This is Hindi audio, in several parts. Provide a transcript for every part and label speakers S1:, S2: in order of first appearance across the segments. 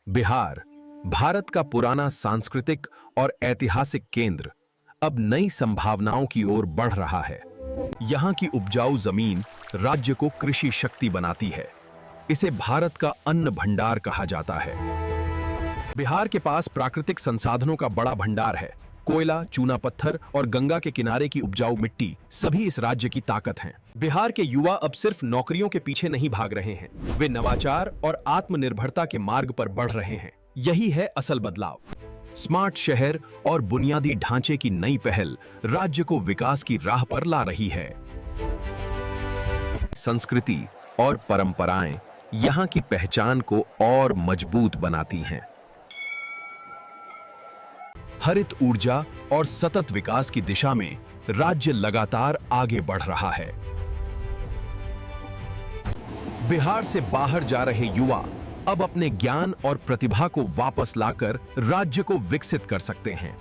S1: बिहार, भारत का पुराना सांस्कृतिक और ऐतिहासिक केंद्र, अब नई संभावनाओं की ओर बढ़ रहा है। यहाँ की उपजाऊ जमीन राज्य को कृषि शक्ति बनाती है। इसे भारत का अन्न भंडार कहा जाता है। बिहार के पास प्राकृतिक संसाधनों का बड़ा भंडार है। कोयला, चूना पत्थर और गंगा के किनारे की उपजाऊ मिट्टी सभी इस राज्य की ताकत हैं। बिहार के युवा अब सिर्फ नौकरियों के पीछे नहीं भाग रहे हैं, वे नवाचार और आत्मनिर्भरता के मार्ग पर बढ़ रहे हैं। यही है असल बदलाव। स्मार्ट शहर और बुनियादी ढांचे की नई पहल राज्य को विकास की राह पर ला रही है। संस्कृति और परंपराएं यहाँ की पहचान को और मजबूत बनाती हैं। हरित ऊर्जा और सतत विकास की दिशा में राज्य लगातार आगे बढ़ रहा है। बिहार से बाहर जा रहे युवा अब अपने ज्ञान और प्रतिभा को वापस लाकर राज्य को विकसित कर सकते हैं।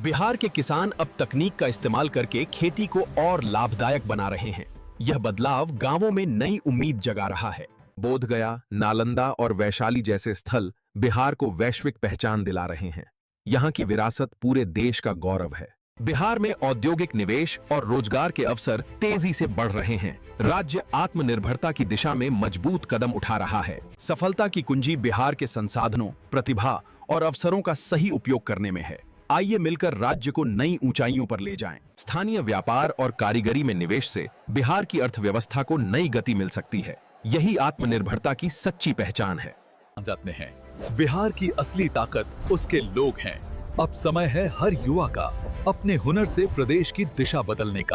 S1: बिहार के किसान अब तकनीक का इस्तेमाल करके खेती को और लाभदायक बना रहे हैं। यह बदलाव गांवों में नई उम्मीद जगा रहा है। बोधगया, नालंदा और वैशाली जैसे स्थल बिहार को वैश्विक पहचान दिला रहे हैं। यहाँ की विरासत पूरे देश का गौरव है। बिहार में औद्योगिक निवेश और रोजगार के अवसर तेजी से बढ़ रहे हैं। राज्य आत्मनिर्भरता की दिशा में मजबूत कदम उठा रहा है। सफलता की कुंजी बिहार के संसाधनों, प्रतिभा और अवसरों का सही उपयोग करने में है। आइए मिलकर राज्य को नई ऊंचाइयों पर ले जाएं। स्थानीय व्यापार और कारीगरी में निवेश से बिहार की अर्थव्यवस्था को नई गति मिल सकती है। यही आत्मनिर्भरता की सच्ची पहचान है।
S2: जाते हैं, बिहार की असली ताकत उसके लोग हैं। अब समय है हर युवा का अपने हुनर से प्रदेश की दिशा बदलने का।